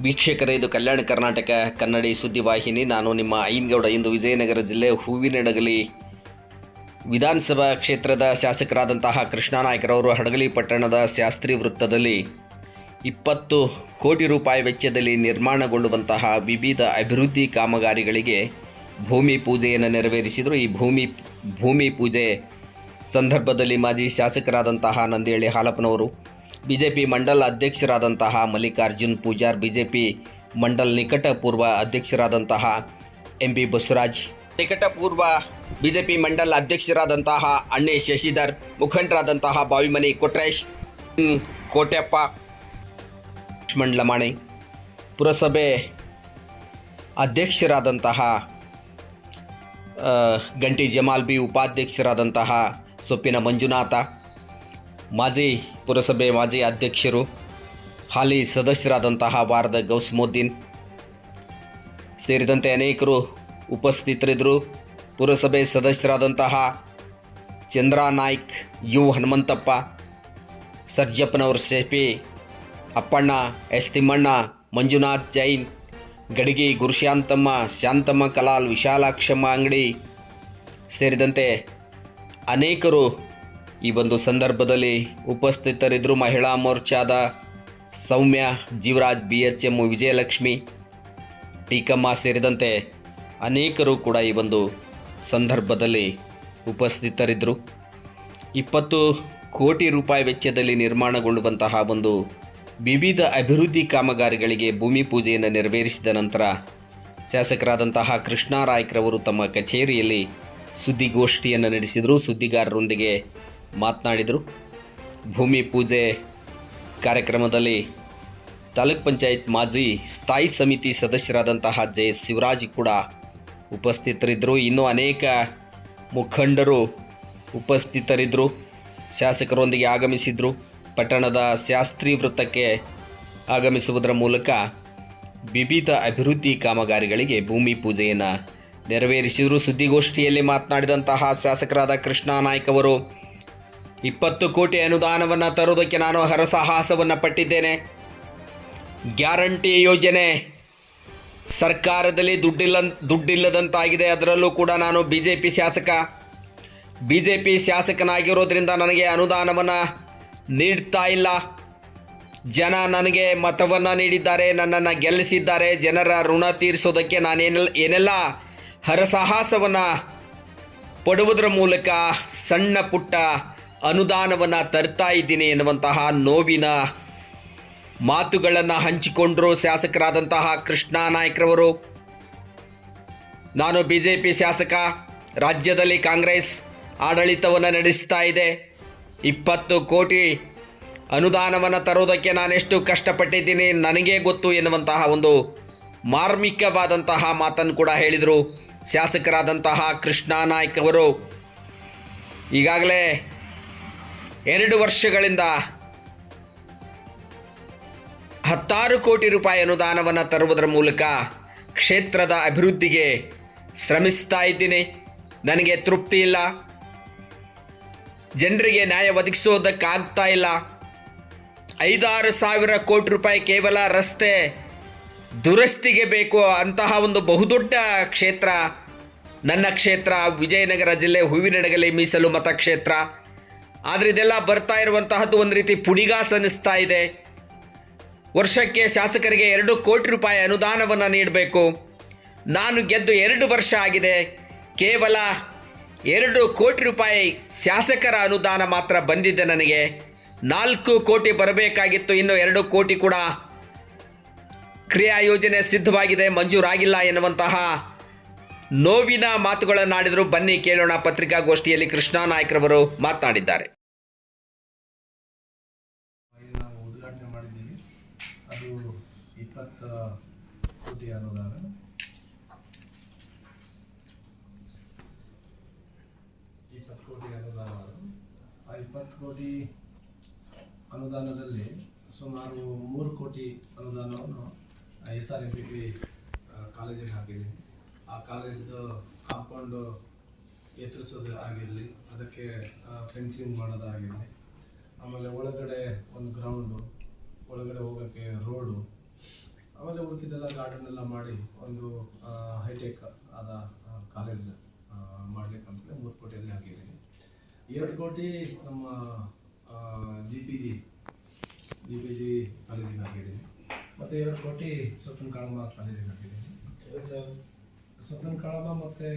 ವೀಕ್ಷಕರೇ, ಇದು ಕಲ್ಯಾಣ ಕರ್ನಾಟಕ ಕನ್ನಡಿ ಸುದ್ದಿವಾಹಿನಿ. ನಾನು ನಿಮ್ಮ ಐನ್ಗೌಡ. ಇಂದು ವಿಜಯನಗರ ಜಿಲ್ಲೆ ಹೂವಿನಡಗಲಿ ವಿಧಾನಸಭಾ ಕ್ಷೇತ್ರದ ಶಾಸಕರಾದಂತಹ ಕೃಷ್ಣಾನಾಯ್ಕರವರು ಹಡಗಲಿ ಪಟ್ಟಣದ ಶಾಸ್ತ್ರಿ ವೃತ್ತದಲ್ಲಿ 20 ಕೋಟಿ ರೂಪಾಯಿ ವೆಚ್ಚದಲ್ಲಿ ನಿರ್ಮಾಣಗೊಳ್ಳುವಂತಹ ವಿವಿಧ ಅಭಿವೃದ್ಧಿ ಕಾಮಗಾರಿಗಳಿಗೆ ಭೂಮಿ ಪೂಜೆಯನ್ನು ನೆರವೇರಿಸಿದರು. ಈ ಭೂಮಿ ಪೂಜೆ ಸಂದರ್ಭದಲ್ಲಿ ಮಾಜಿ ಶಾಸಕರಾದಂತಹ ನಂದಿಹಳ್ಳಿ ಹಾಲಪ್ಪನವರು, ಬಿಜೆಪಿ ಮಂಡಲ ಅಧ್ಯಕ್ಷರಾದಂತಹ ಮಲ್ಲಿಕಾರ್ಜುನ್ ಪೂಜಾರ್, ಬಿಜೆಪಿ ಮಂಡಲ್ ನಿಕಟಪೂರ್ವ ಅಧ್ಯಕ್ಷರಾದಂತಹ ಎಂಪಿ ಬಸವರಾಜ್, ನಿಕಟಪೂರ್ವ ಬಿಜೆಪಿ ಮಂಡಲ ಅಧ್ಯಕ್ಷರಾದಂತಹ ಅಣ್ಣೆ ಶಶಿಧರ್, ಮುಖಂಡರಾದಂತಹ ಬಾವಿಮನಿ ಕೊಟ್ರೇಶ್, ಕೋಟ್ಯಪ್ಪ, ಲಕ್ಷ್ಮಣ್ ಲಮಾಣಿ, ಪುರಸಭೆ ಅಧ್ಯಕ್ಷರಾದಂತಹ ಗಂಟಿ ಜಮಾಲ್ ಬಿ, ಉಪಾಧ್ಯಕ್ಷರಾದಂತಹ ಸೊಪ್ಪಿನ ಮಂಜುನಾಥ, ಮಾಜಿ ಪುರಸಭೆ ಮಾಜಿ ಅಧ್ಯಕ್ಷರು, ಹಾಲಿ ಸದಸ್ಯರಾದಂತಹ ವಾರದ ಗೌಸ್ಮುದ್ದೀನ್ ಸೇರಿದಂತೆ ಅನೇಕರು ಉಪಸ್ಥಿತರಿದ್ದರು. ಪುರಸಭೆ ಸದಸ್ಯರಾದಂತಹ ಚಂದ್ರಾ ನಾಯ್ಕ್, ಯು ಹನುಮಂತಪ್ಪ, ಸರ್ಜಪ್ಪನವರು, ಶೆಪಿ ಅಪ್ಪಣ್ಣ, ಎಸ್ ತಿಮ್ಮಣ್ಣ, ಮಂಜುನಾಥ್ ಜೈನ್, ಗಡಿಗಿ ಗುರುಶಾಂತಮ್ಮ, ಶಾಂತಮ್ಮ ಕಲಾಲ್, ವಿಶಾಲಾಕ್ಷಮ್ಮ ಅಂಗಡಿ ಸೇರಿದಂತೆ ಅನೇಕರು ಈ ಒಂದು ಸಂದರ್ಭದಲ್ಲಿ ಉಪಸ್ಥಿತರಿದ್ದರು. ಮಹಿಳಾ ಮೋರ್ಚಾದ ಸೌಮ್ಯ, ಜೀವರಾಜ್, BHM, ವಿಜಯಲಕ್ಷ್ಮಿ, ಟೀಕಮ್ಮ ಸೇರಿದಂತೆ ಅನೇಕರು ಕೂಡ ಈ ಒಂದು ಸಂದರ್ಭದಲ್ಲಿ ಉಪಸ್ಥಿತರಿದ್ದರು. 20 ಕೋಟಿ ರೂಪಾಯಿ ವೆಚ್ಚದಲ್ಲಿ ನಿರ್ಮಾಣಗೊಳ್ಳುವಂತಹ ಒಂದು ವಿವಿಧ ಅಭಿವೃದ್ಧಿ ಕಾಮಗಾರಿಗಳಿಗೆ ಭೂಮಿ ಪೂಜೆಯನ್ನು ನೆರವೇರಿಸಿದ ನಂತರ ಶಾಸಕರಾದಂತಹ ಕೃಷ್ಣಾನಾಯ್ಕರವರು ತಮ್ಮ ಕಚೇರಿಯಲ್ಲಿ ಸುದ್ದಿಗೋಷ್ಠಿಯನ್ನು ನಡೆಸಿದರು. ಸುದ್ದಿಗಾರರೊಂದಿಗೆ ಮಾತನಾಡಿದರು. ಭೂಮಿ ಪೂಜೆ ಕಾರ್ಯಕ್ರಮದಲ್ಲಿ ತಾಲೂಕ್ ಪಂಚಾಯತ್ ಮಾಜಿ ಸ್ಥಾಯಿ ಸಮಿತಿ ಸದಸ್ಯರಾದಂತಹ ಶಿವರಾಜ್ ಕೂಡ ಉಪಸ್ಥಿತರಿದ್ದರು. ಇನ್ನೂ ಅನೇಕ ಮುಖಂಡರು ಉಪಸ್ಥಿತರಿದ್ದರು. ಶಾಸಕರೊಂದಿಗೆ ಆಗಮಿಸಿದರು. ಪಟ್ಟಣದ ಶಾಸ್ತ್ರಿ ವೃತ್ತಕ್ಕೆ ಆಗಮಿಸುವುದರ ಮೂಲಕ ವಿವಿಧ ಅಭಿವೃದ್ಧಿ ಕಾಮಗಾರಿಗಳಿಗೆ ಭೂಮಿ ಪೂಜೆಯನ್ನು ನೆರವೇರಿಸಿದರು. ಸುದ್ದಿಗೋಷ್ಠಿಯಲ್ಲಿ ಮಾತನಾಡಿದಂತಹ ಶಾಸಕರಾದ ಕೃಷ್ಣಾನಾಯ್ಕ ಅವರು, 20 ಕೋಟಿ ಅನುದಾನವನ್ನು ತರುವುದಕ್ಕೆ ನಾನು ಹರಸಾಹಸವನ್ನು ಪಟ್ಟಿದ್ದೇನೆ. ಗ್ಯಾರಂಟಿ ಯೋಜನೆ ಸರ್ಕಾರದಲ್ಲಿ ದುಡ್ಡಿಲ್ಲದಂತಾಗಿದೆ. ಅದರಲ್ಲೂ ಕೂಡ ನಾನು ಬಿಜೆಪಿ ಶಾಸಕನಾಗಿರೋದ್ರಿಂದ ನನಗೆ ಅನುದಾನವನ್ನು ನೀಡ್ತಾ ಇಲ್ಲ. ಜನ ನನಗೆ ಮತವನ್ನು ನೀಡಿದ್ದಾರೆ, ನನ್ನನ್ನು ಗೆಲ್ಲಿಸಿದ್ದಾರೆ. ಜನರ ಋಣ ತೀರಿಸೋದಕ್ಕೆ ಏನೆಲ್ಲ ಹರಸಾಹಸವನ್ನು ಪಡುವುದರ ಮೂಲಕ ಸಣ್ಣ ಪುಟ್ಟ ಅನುದಾನವನ್ನು ತರ್ತಾ ಇದ್ದೀನಿ ಎನ್ನುವಂತಹ ನೋವಿನ ಮಾತುಗಳನ್ನು ಹಂಚಿಕೊಂಡರು ಶಾಸಕರಾದಂತಹ ಕೃಷ್ಣಾನಾಯ್ಕರವರು. ನಾನು ಬಿಜೆಪಿ ಶಾಸಕ, ರಾಜ್ಯದಲ್ಲಿ ಕಾಂಗ್ರೆಸ್ ಆಡಳಿತವನ್ನು ನಡೆಸ್ತಾ ಇದೆ. 20 ಕೋಟಿ ಅನುದಾನವನ್ನು ತರೋದಕ್ಕೆ ನಾನೆಷ್ಟು ಕಷ್ಟಪಟ್ಟಿದ್ದೀನಿ ನನಗೇ ಗೊತ್ತು ಎನ್ನುವಂತಹ ಒಂದು ಮಾರ್ಮಿಕವಾದಂತಹ ಮಾತನ್ನು ಕೂಡ ಹೇಳಿದರು ಶಾಸಕರಾದಂತಹ ಕೃಷ್ಣಾನಾಯ್ಕ ಅವರು. ಈಗಾಗಲೇ 2 ವರ್ಷಗಳಿಂದ 16 ಕೋಟಿ ರೂಪಾಯಿ ಅನುದಾನವನ್ನು ತರುವುದರ ಮೂಲಕ ಕ್ಷೇತ್ರದ ಅಭಿವೃದ್ಧಿಗೆ ಶ್ರಮಿಸ್ತಾ ಇದ್ದೀನಿ. ನನಗೆ ತೃಪ್ತಿ ಇಲ್ಲ. ಜನರಿಗೆ ನ್ಯಾಯ ಒದಗಿಸೋದಕ್ಕಾಗ್ತಾ ಇಲ್ಲ. 5-6 ಸಾವಿರ ಕೋಟಿ ರೂಪಾಯಿ ಕೇವಲ ರಸ್ತೆ ದುರಸ್ತಿಗೆ ಬೇಕು. ಅಂತಹ ಒಂದು ಬಹುದೊಡ್ಡ ಕ್ಷೇತ್ರ ನನ್ನ ಕ್ಷೇತ್ರ, ವಿಜಯನಗರ ಜಿಲ್ಲೆ ಹೂವಿನಡಗಲಿ ಮೀಸಲು ಮತಕ್ಷೇತ್ರ. ಆದರೆ ಇದೆಲ್ಲ ಬರ್ತಾ ಇರುವಂತಹದ್ದು ಒಂದು ರೀತಿ ಪುಡಿಗಾಸ್ ಅನ್ನಿಸ್ತಾ ಇದೆ. ವರ್ಷಕ್ಕೆ ಶಾಸಕರಿಗೆ 2 ಕೋಟಿ ರೂಪಾಯಿ ಅನುದಾನವನ್ನು ನೀಡಬೇಕು. ನಾನು ಗೆದ್ದು 2 ವರ್ಷ ಆಗಿದೆ. ಕೇವಲ 2 ಕೋಟಿ ರೂಪಾಯಿ ಶಾಸಕರ ಅನುದಾನ ಮಾತ್ರ ಬಂದಿದೆ. ನನಗೆ 4 ಕೋಟಿ ಬರಬೇಕಾಗಿತ್ತು. ಇನ್ನು 2 ಕೋಟಿ ಕೂಡ ಕ್ರಿಯಾ ಯೋಜನೆ ಸಿದ್ಧವಾಗಿದೆ, ಮಂಜೂರಾಗಿಲ್ಲ ಎನ್ನುವಂತಹ ನೋವಿನ ಮಾತುಗಳನ್ನಾಡಿದರು. ಬನ್ನಿ ಕೇಳೋಣ. ಪತ್ರಿಕಾಗೋಷ್ಠಿಯಲ್ಲಿ ಕೃಷ್ಣಾನಾಯ್ಕರವರು ಮಾತನಾಡಿದ್ದಾರೆ. ನಾವು ಉದ್ಘಾಟನೆ ಮಾಡಿದ್ದೀವಿ. ಅದು 20 ಕೋಟಿ ಅನುದಾನ. 20 ಕೋಟಿ ಅನುದಾನ. ಆ 20 ಕೋಟಿ ಅನುದಾನದಲ್ಲಿ ಸುಮಾರು 3 ಕೋಟಿ ಅನುದಾನವನ್ನು SRMPP ಕಾಲೇಜಿಗೆ ಹಾಕಿದ್ದೀನಿ. ಆ ಕಾಲೇಜ್ದು ಕಾಂಪೌಂಡು ಎತ್ತರಿಸೋದು ಆಗಿರಲಿ, ಅದಕ್ಕೆ ಫೆನ್ಸಿಂಗ್ ಮಾಡೋದಾಗಿರಲಿ, ಆಮೇಲೆ ಒಳಗಡೆ ಒಂದು ಗ್ರೌಂಡು, ಒಳಗಡೆ ಹೋಗೋಕ್ಕೆ ರೋಡು, ಆಮೇಲೆ ಉಳಿಕಿದ್ದೆಲ್ಲ ಗಾರ್ಡನ್ ಎಲ್ಲ ಮಾಡಿ ಒಂದು ಹೈಟೆಕ್ ಆದ ಕಾಲೇಜ್ ಮಾಡಲಿಕ್ಕೆ ಅಂತ 3 ಕೋಟಿಯಲ್ಲಿ ಹಾಕಿದ್ದೀನಿ. 2 ಕೋಟಿ ನಮ್ಮ GPG ಕಾಲೇಜಿಗೆ ಹಾಕಿದ್ದೀನಿ. ಮತ್ತು 2 ಕೋಟಿ ಸ್ವಪ್ನ ಕಾಳಮ್ಮ ಕಾಲೇಜಿಗೆ ಹಾಕಿದ್ದೀನಿ. ಸ್ವಪ್ನ ಕಾಳಮ್ಮ ಮತ್ತು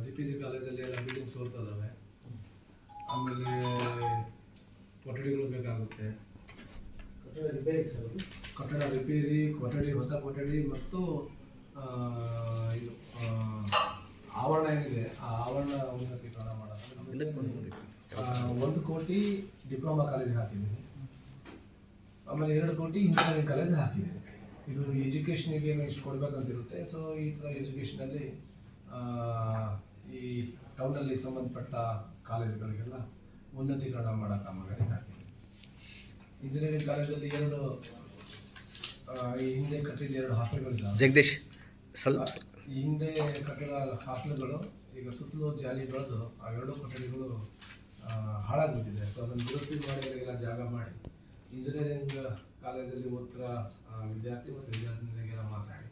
GPG ಕಾಲೇಜಲ್ಲಿ ಎಲ್ಲ ಬಿಲ್ಡಿಂಗ್ಸ್ ಓದ್ತದವೆ. ಆಮೇಲೆ ಕೊಠಡಿಗಳು ಬೇಕಾಗುತ್ತೆ, ಕಟ್ಟಡ ರಿಪೇರಿ, ಕೊಠಡಿ, ಹೊಸ ಕೊಠಡಿ ಮತ್ತು ಇದು ಆವರಣ ಏನಿದೆ ಆ ಆವರಣ ಉನ್ನತೀಕರಣ ಮಾಡೋದು. 1 ಕೋಟಿ ಡಿಪ್ಲೊಮಾ ಕಾಲೇಜ್ ಹಾಕಿದ್ದೀನಿ. ಆಮೇಲೆ 2 ಕೋಟಿ ಇಂಜಿನಿಯರಿಂಗ್ ಕಾಲೇಜ್ ಹಾಕಿದ್ದೀನಿ. ಇದು ಎಜುಕೇಷನಿಗೆ ಇಷ್ಟು ಕೊಡಬೇಕಂತಿರುತ್ತೆ. ಸೊ ಈ ಥರ ಎಜುಕೇಷನಲ್ಲಿ ಈ ಟೌನಲ್ಲಿ ಸಂಬಂಧಪಟ್ಟ ಕಾಲೇಜ್ಗಳಿಗೆಲ್ಲ ಉನ್ನತೀಕರಣ ಮಾಡೋ ಕಾಮಗಾರಿ ಹಾಕಿದ್ದೀನಿ. ಇಂಜಿನಿಯರಿಂಗ್ ಕಾಲೇಜಲ್ಲಿ 2 ಈ ಹಿಂದೆ ಕಟ್ಟಿದ 2 ಹಾಸ್ಟೆಲ್ಗಳಿದ್ದಾವೆ. ಜಗದೀಶ್ ಸ್ವಲ್ಪ ಈ ಹಿಂದೆ ಕಟ್ಟಿರೋ ಹಾಸ್ಟೆಲ್ಗಳು ಈಗ ಸುತ್ತಲೂ ಜಾಲಿ ಬೆಳೆದು ಆ 2 ಕೊಠಡಿಗಳು ಹಾಳಾಗ್ಬಿಟ್ಟಿದೆ. ಸೊ ಅದನ್ನು ದುರಸ್ತಿ ಮಾಡಿ ಅವರಿಗೆಲ್ಲ ಜಾಗ ಮಾಡಿ ಇಂಜಿನಿಯರಿಂಗ್ ಕಾಲೇಜಲ್ಲಿ ಓದ್ತಿರೋ ವಿದ್ಯಾರ್ಥಿ ಮತ್ತು ವಿದ್ಯಾರ್ಥಿನಿಯರಿಗೆಲ್ಲ ಮಾತಾಡಿ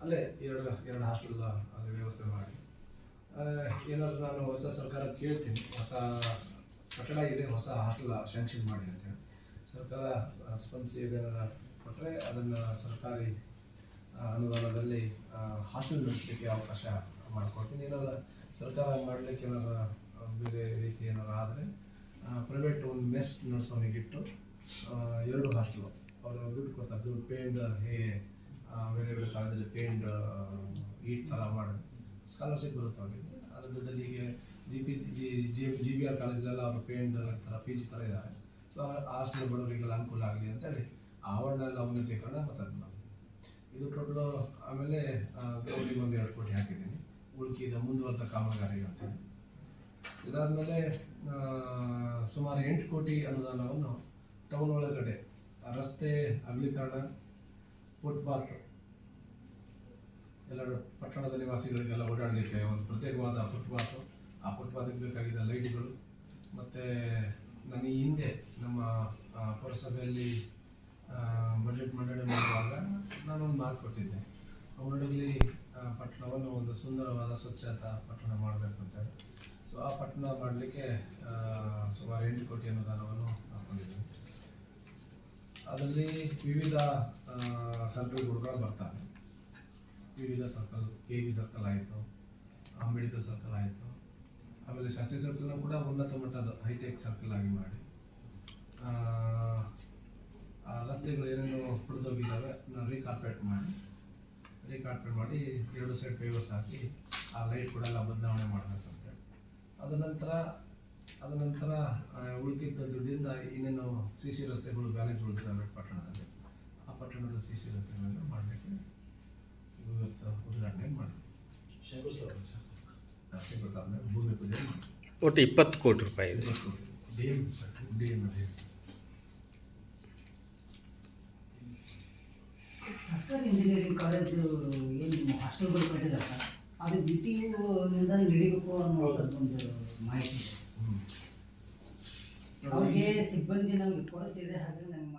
ಅಲ್ಲೇ ಎರಡು ಹಾಸ್ಟೆಲ್ ಅಲ್ಲಿ ವ್ಯವಸ್ಥೆ ಮಾಡಿ ಏನಾದರೂ ನಾನು ಹೊಸ ಸರ್ಕಾರ ಕೇಳ್ತೀನಿ, ಹೊಸ ಕಟ್ಟಡ ಇದೆ, ಹೊಸ ಹಾಸ್ಟೆಲ್ ಶಾಂಕ್ಷನ್ ಮಾಡಿ ಅಂತೇಳಿ ಸರ್ಕಾರ ಸ್ಪಂದಿಸಿ ಏನಾರ ಕೊಟ್ಟರೆ ಅದನ್ನು ಸರ್ಕಾರಿ ಅನುದಾನದಲ್ಲಿ ಹಾಸ್ಟೆಲ್ ನಡೆಸಲಿಕ್ಕೆ ಅವಕಾಶ ಮಾಡಿಕೊಡ್ತೀನಿ. ಏನಾರ ಸರ್ಕಾರ ಮಾಡಲಿಕ್ಕೆ ಏನಾರ ಬೇರೆ ರೀತಿ ಏನಾರು ಆದರೆ ಪ್ರೈವೇಟ್ ಒಂದು ಮೆಸ್ ನಡೆಸೋನಿಗಿಟ್ಟು 2 ಹಾಸ್ಟೆಲು ಅವರು ದುಡ್ಡು ಕೊಡ್ತಾರೆ. ದುಡ್ಡು ಪೇಂಡ್ ಹೇಗೆ ಬೇರೆ ಬೇರೆ ಕಾಲೇಜಲ್ಲಿ ಪೇಂಡ್ ಈ ಥರ ಮಾಡಿ ಸ್ಕಾಲರ್ಶಿಪ್ ಬರುತ್ತೆ ಅವರಿಗೆ. ಅದ್ರ ದುಡ್ಡಲ್ಲಿ ಈಗ GBR ಕಾಲೇಜಲ್ಲೆಲ್ಲ ಅವರು ಪೇಂಡ್ ಥರ PG ಥರ ಇದ್ದಾರೆ. ಸೊ ಹಾಸ್ಟೆಲ್ ಬಡವರಿಗೆಲ್ಲ ಅನುಕೂಲ ಆಗಲಿ ಅಂತೇಳಿ ಆವರಣ ಎಲ್ಲ ಉನ್ನತೀಕರಣ ಮತ್ತು ಇದು ಟೋಟಲು. ಆಮೇಲೆ ಗ್ರೌಂಡಿಗೆ ಒಂದು 2 ಕೋಟಿ ಹಾಕಿದ್ದೀನಿ. ಉಳುಕಿದ ಮುಂದುವರೆದ ಕಾಮಗಾರಿ ಅಂತೇಳಿ. ಇದಾದಮೇಲೆ ಸುಮಾರು 8 ಕೋಟಿ ಅನುದಾನವನ್ನು ಟೌನ್ ಒಳಗಡೆ ರಸ್ತೆ ಅಗಲೀಕರಣ, ಫುಟ್ಪಾತ್ ಎಲ್ಲ ಪಟ್ಟಣದ ನಿವಾಸಿಗಳಿಗೆಲ್ಲ ಓಡಾಡಲಿಕ್ಕೆ ಒಂದು ಪ್ರತ್ಯೇಕವಾದ ಫುಟ್ಪಾತು, ಆ ಫುಟ್ಪಾತಿಗೆ ಬೇಕಾಗಿದ್ದ ಲೈಟ್ಗಳು ಮತ್ತು ನಾನು ಈ ಹಿಂದೆ ನಮ್ಮ ಪುರಸಭೆಯಲ್ಲಿ ಬಜೆಟ್ ಮಂಡನೆ ಮಾಡುವಾಗ ನಾನೊಂದು ಮಾತು ಕೊಟ್ಟಿದ್ದೆ. ಅವರೊಡಗಲಿ ಪಟ್ಟಣವನ್ನು ಒಂದು ಸುಂದರವಾದ ಸ್ವಚ್ಛತಾ ಪಟ್ಟಣ ಮಾಡಬೇಕು ಅಂತೇಳಿ. ಸೊ ಆ ಪಟ್ಟಣ ಮಾಡಲಿಕ್ಕೆ ಸುಮಾರು 8 ಕೋಟಿ ಅನುದಾನವನ್ನು ಹಾಕೊಂಡಿದ್ದೀನಿ. ಅದರಲ್ಲಿ ವಿವಿಧ ಸರ್ಕಲ್ಗಳು ಬರ್ತಾರೆ. ವಿವಿಧ ಸರ್ಕಲ್, KV ಸರ್ಕಲ್ ಆಯಿತು, ಮೆಡಿಕಲ್ ಸರ್ಕಲ್ ಆಯಿತು, ಆಮೇಲೆ ಶಾಸ್ತ್ರಿ ಸರ್ಕಲ್ನ ಕೂಡ ಉನ್ನತ ಮಟ್ಟದ ಹೈಟೆಕ್ ಸರ್ಕಲ್ ಆಗಿ ಮಾಡಿ ರಸ್ತೆಗಳು ಏನೇನು ಹೊಡೆದೋಗಿದ್ದಾವೆ ನಾನು ರೀಕಾರ್ಪೇಟ್ ಮಾಡಿ 2 ಸೈಡ್ ಪೇವರ್ಸ್ ಹಾಕಿ ಆ ಲೈಟ್ ಕೂಡ ಎಲ್ಲ ಬದಲಾವಣೆ ಮಾಡಬೇಕಂತೇಳಿ. ಅದ ನಂತರ ಉಳಿಕಿದ್ದ ದುಡ್ಡಿಂದ ಇನ್ನೇನು CC ರಸ್ತೆಗಳು ಬ್ಯಾಲೆನ್ಸ್ ಉಳಿದಿದ್ದಾವೆ ಪಟ್ಟಣದಲ್ಲಿ. ಆ ಪಟ್ಟಣದ CC ರಸ್ತೆಗಳನ್ನು ಮಾಡಲಿಕ್ಕೆ ಇವತ್ತು ಉದ್ಘಾಟನೆ ಮಾಡಿ ಶಂಕುಸ್ಥಾಪನೆ ಭೂಮಿ ಪೂಜೆ ಮಾಡಿ ಒಟ್ಟು 20 ಕೋಟಿ ರೂಪಾಯಿ ಇದೆ. ಸರ್ಕಾರಿ ಇಂಜಿನಿಯರಿಂಗ್ ಕಾಲೇಜು ಏನು ಹಾಸ್ಟೆಲ್ಗಳು ಕಟ್ಟಿದ್ದಾರೆ ಸರ್, ಅದು BTUನಿಂದ ನಡೀಬೇಕು ಅನ್ನೋದು ಒಂದು ಮಾಹಿತಿ ಇದೆ. ಅವ್ರಿಗೆ ಸಿಬ್ಬಂದಿ ನಮಗೆ ಕೊರತೆ ಇದೆ, ಹಾಗೆ ನಮ್ಮ